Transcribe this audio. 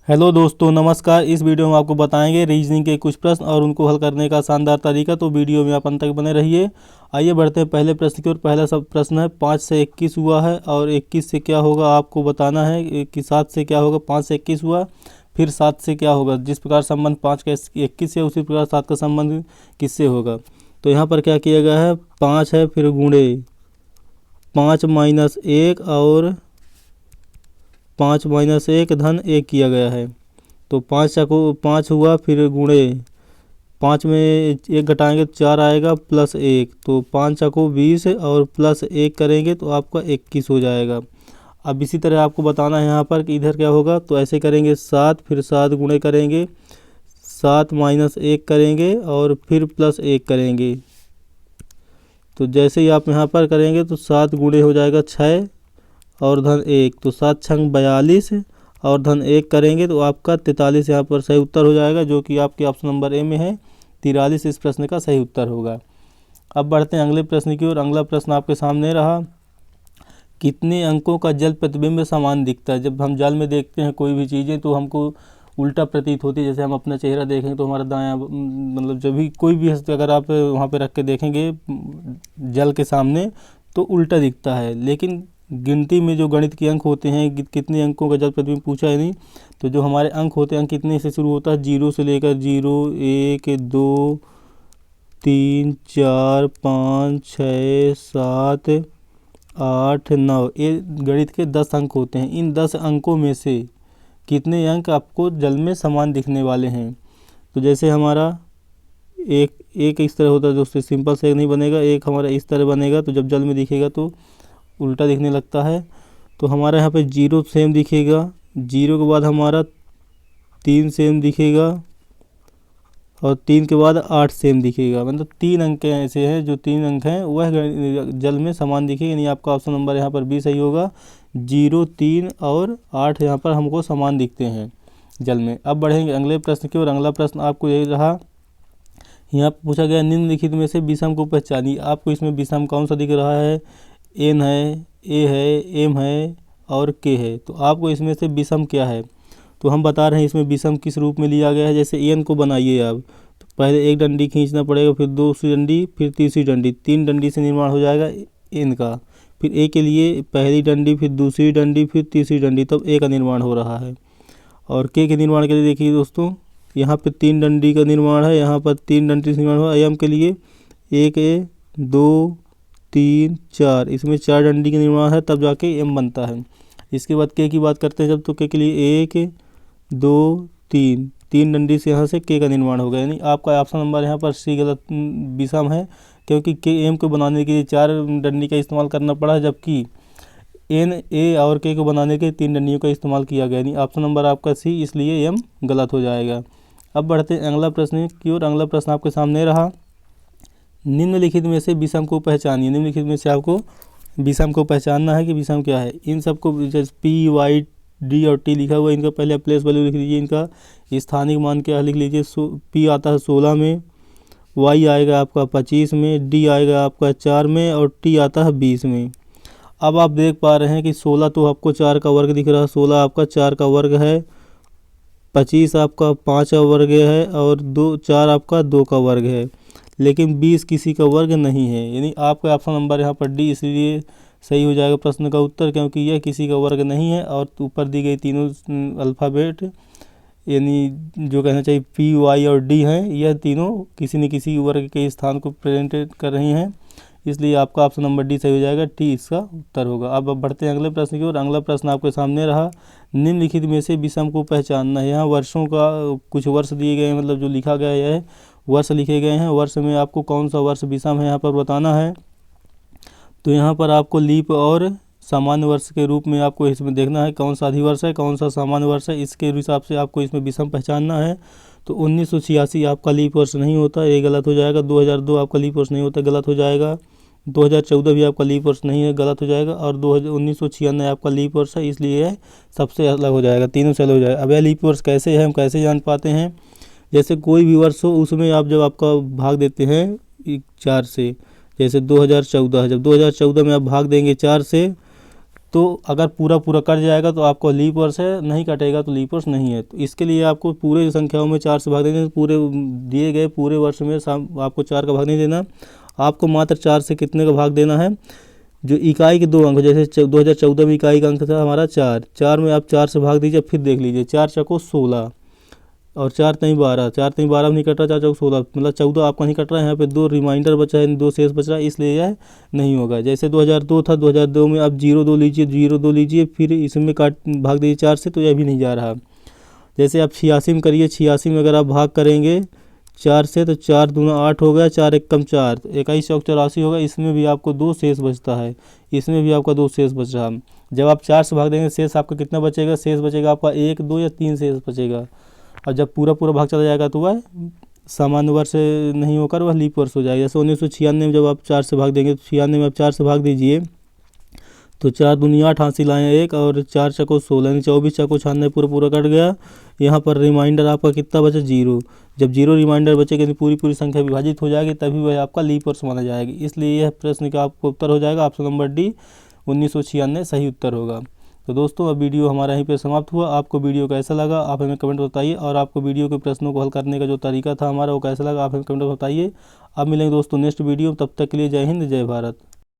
Hello दोस्तों, नमस्कार। इस वीडियो में आपको बताएंगे रीजनिंग के कुछ प्रश्न और उनको हल करने का शानदार तरीका। तो वीडियो में आप अंत तक बने रहिए। आइए बढ़ते हैं पहले प्रश्न की ओर। पहला सब प्रश्न है, 5 से 21 हुआ है और 21 से क्या होगा आपको बताना है कि 7 से क्या होगा। 5 से 21 हुआ, फिर 7 से क्या होगा। जिस प्रकार संबंध 5 का 21 से, उसी प्रकार 7 का संबंध किससे होगा। तो यहाँ पर क्या किया गया है, 5 है, फिर गुणे 5 माइनस 1 और 5 माइनस 1 धन 1 किया गया है। तो 5 हुआ, फिर गुणे 5 में 1 घटाएंगे तो 4 आएगा, प्लस 1, तो 5 चको 20 और प्लस 1 करेंगे तो आपका 21 हो जाएगा। अब इसी तरह आपको बताना है यहाँ पर कि इधर क्या होगा। तो ऐसे करेंगे 7, फिर 7 गुणे करेंगे, 7 माइनस 1 करेंगे और फिर प्लस 1 करेंगे। तो जैसे ही आप यहाँ पर करेंगे तो 7 गुणे हो जाएगा 6 और धन 1, तो 7 छंग 42 और धन 1 करेंगे तो आपका 43 यहाँ पर सही उत्तर हो जाएगा, जो कि आपके ऑप्शन नंबर ए में है। 43 इस प्रश्न का सही उत्तर होगा। अब बढ़ते हैं अगले प्रश्न की ओर। अगला प्रश्न आपके सामने रहा, कितने अंकों का जल प्रतिबिंब समान दिखता है। जब हम जल में देखते हैं कोई भी चीज़ें तो हमको उल्टा प्रतीत होती है। जैसे हम अपना चेहरा देखेंगे तो हमारा दायां, मतलब जब भी कोई भी हस्त अगर आप वहाँ पे रख के देखेंगे जल के सामने तो उल्टा दिखता है। लेकिन गिनती में जो गणित के अंक होते हैं, कितने अंकों का जल प्रतिबिंब पूछा है नहीं, तो जो हमारे अंक होते हैं, अंक कितने से शुरू होता है, 0 से लेकर 0, 1, 2, 3, 4, 5, 6, 7, 8, 9, ये गणित के 10 अंक होते हैं। इन 10 अंकों में से कितने अंक आपको जल में समान दिखने वाले हैं। तो जैसे हमारा एक इस तरह होता है, दोस्तों सिंपल से एक नहीं बनेगा, एक हमारा इस तरह बनेगा, तो जब जल में दिखेगा तो उल्टा दिखने लगता है। तो हमारा यहाँ पे 0 सेम दिखेगा, 0 के बाद हमारा 3 सेम दिखेगा और 3 के बाद 8 सेम दिखेगा। मतलब 3 अंक ऐसे हैं, जो 3 अंक हैं वह जल में समान दिखेगा। यानी आपका ऑप्शन नंबर यहाँ पर बी सही होगा। 0, 3 और 8 यहाँ पर हमको समान दिखते हैं जल में। अब बढ़ेंगे अगले प्रश्न की ओर। अगला प्रश्न आपको यही रहा, यहाँ पर पूछा गया निम्नलिखित में से विषम को पहचानिए। आपको इसमें विषम कौन सा दिख रहा है, एन है, ए है, एम है और के है। तो आपको इसमें से विषम क्या है। तो हम बता रहे हैं इसमें विषम किस रूप में लिया गया है। जैसे एन को बनाइए आप, तो पहले एक डंडी खींचना पड़ेगा, फिर दूसरी डंडी, फिर तीसरी डंडी, 3 डंडी से निर्माण हो जाएगा एन का। फिर ए के लिए पहली डंडी, फिर दूसरी डंडी, फिर तीसरी डंडी, तब ए का निर्माण हो रहा है। और के निर्माण के लिए देखिए दोस्तों, यहाँ पर 3 डंडी का निर्माण है, यहाँ पर 3 डंडी से निर्माण हुआ। एम के लिए 1, 2, 3, 4, इसमें 4 डंडी का निर्माण है, तब जाके एम बनता है। इसके बाद के की बात करते हैं जब, तो के लिए 1, 2, 3 डंडी से यहाँ से के का निर्माण होगा। यानी आपका ऑप्शन नंबर यहाँ पर सी गलत विषम है, क्योंकि के एम को बनाने के लिए 4 डंडी का इस्तेमाल करना पड़ा, जबकि एन, ए और के को बनाने के 3 डंडियों का इस्तेमाल किया गया। यानी ऑप्शन नंबर आपका सी, इसलिए एम गलत हो जाएगा। अब बढ़ते हैं अगला प्रश्न की ओर। अगला प्रश्न आपके सामने रहा, निम्नलिखित में से विषम को पहचानिए। निम्नलिखित में से आपको विषम को पहचानना है कि विषम क्या है। इन सबको जैसे पी, वाई, डी और टी लिखा हुआ है, इनका पहले प्लेस वैल्यू लिख लीजिए। इनका स्थानिक मान क्या लिख लीजिए। पी आता है 16 में, वाई आएगा आपका 25 में, डी आएगा आपका 4 में और टी आता है 20 में। अब आप देख पा रहे हैं कि 16 तो आपको 4 का वर्ग दिख रहा है, 16 आपका 4 का वर्ग है, 25 आपका 5 का वर्ग है और 4 आपका 2 का वर्ग है, लेकिन 20 किसी का वर्ग नहीं है। यानी आपका ऑप्शन नंबर यहाँ पर डी इसलिए सही हो जाएगा प्रश्न का उत्तर, क्योंकि यह किसी का वर्ग नहीं है। और ऊपर दी गई तीनों अल्फ़ाबेट, यानी जो कहना चाहिए पी, वाई और डी हैं, यह तीनों किसी न किसी वर्ग के स्थान को प्रेजेंट कर रही हैं, इसलिए आपका ऑप्शन नंबर डी सही हो जाएगा। टी इसका उत्तर होगा। अब बढ़ते हैं अगले प्रश्न की ओर। अगला प्रश्न आपके सामने रहा, निम्नलिखित में से विषम को पहचानना है। यहाँ वर्षों का कुछ वर्ष दिए गए हैं, मतलब जो लिखा गया है वर्ष लिखे गए हैं। वर्ष में आपको कौन सा वर्ष विषम है यहाँ पर बताना है। तो यहाँ पर आपको लीप और सामान्य वर्ष के रूप में आपको इसमें देखना है कौन सा अधिवर्ष है, कौन सा सामान्य वर्ष है। इसके हिसाब से आपको इसमें विषम पहचानना है। तो 1986 आपका लीप वर्ष नहीं होता, ये गलत हो जाएगा। 2002 आपका लीप वर्ष नहीं होता, गलत हो जाएगा। 2014 भी आपका लीप वर्ष नहीं है, गलत हो जाएगा। और 1996 आपका लीप वर्ष है, इसलिए यह सबसे अलग हो जाएगा, तीनों से अलग हो जाएगा। अब यह लीप वर्ष कैसे है, हम कैसे जान पाते हैं। जैसे कोई भी वर्ष हो, उसमें आप जब आपका भाग देते हैं 4 से, जैसे 2014 है, जब 2014 में आप भाग देंगे 4 से, तो अगर पूरा पूरा कट जाएगा तो आपको लीप वर्ष है, नहीं कटेगा तो लीप वर्ष नहीं है। तो इसके लिए आपको पूरे संख्याओं में 4 से भाग देना, पूरे दिए गए पूरे वर्ष में आपको 4 का भाग नहीं देना, आपको मात्र 4 से कितने का भाग देना है, जो इकाई के 2 अंक, जैसे 2014 में इकाई का अंक था हमारा 4 में आप 4 से भाग दीजिए। फिर देख लीजिए 4 चौको 16 और 4 तीन 12, 4 तीन 12 में नहीं कट रहा, 4 चौको 16 मतलब 14 आपका नहीं कट रहा है। यहाँ पे 2 रिमाइंडर बचा है, 2 शेष बच रहा है, इसलिए यह नहीं होगा। जैसे 2002 था, 2002 में आप 0.2 लीजिए, 0.2 लीजिए, फिर इसमें काट भाग दीजिए 4 से, तो यह भी नहीं जा रहा। जैसे आप 86 में करिए, 86 में अगर आप भाग करेंगे 4 से तो 4 दूना 8 हो गया, 4 एक कम 4, 21 चौक 84 होगा। इसमें भी आपको 2 शेष बचता है, इसमें भी आपका 2 शेष बच रहा। जब आप 4 से भाग देंगे शेष आपका कितना बचेगा, शेष बचेगा आपका 1, 2 या 3 शेष बचेगा। और जब पूरा पूरा भाग चला जाएगा तो वह सामान्य वर्ष नहीं होकर वह लीप वर्ष हो जाएगा। जैसे 1996 में जब आप 4 से भाग देंगे तो 96 में आप 4 से भाग दीजिए तो 4 दूनी 8 हासिल आए 1 और 4 चौको 16 यानी 24 चौको 96 पूरा पूरा कट गया। यहाँ पर रिमाइंडर आपका कितना बचा, 0। जब 0 रिमाइंडर बचेगा तो पूरी पूरी संख्या विभाजित हो जाएगी, तभी वह आपका लीप वर्ष माना जाएगी। इसलिए यह प्रश्न का आपको उत्तर हो जाएगा ऑप्शन नंबर डी, 1996 सही उत्तर होगा। तो दोस्तों अब वीडियो हमारा यहीं पे समाप्त हुआ। आपको वीडियो कैसा लगा आप हमें कमेंट बताइए, और आपको वीडियो के प्रश्नों को हल करने का जो तरीका था हमारा वो कैसा लगा आप हमें कमेंट बताइए। अब मिलेंगे दोस्तों नेक्स्ट वीडियो, तब तक के लिए जय हिंद जय भारत।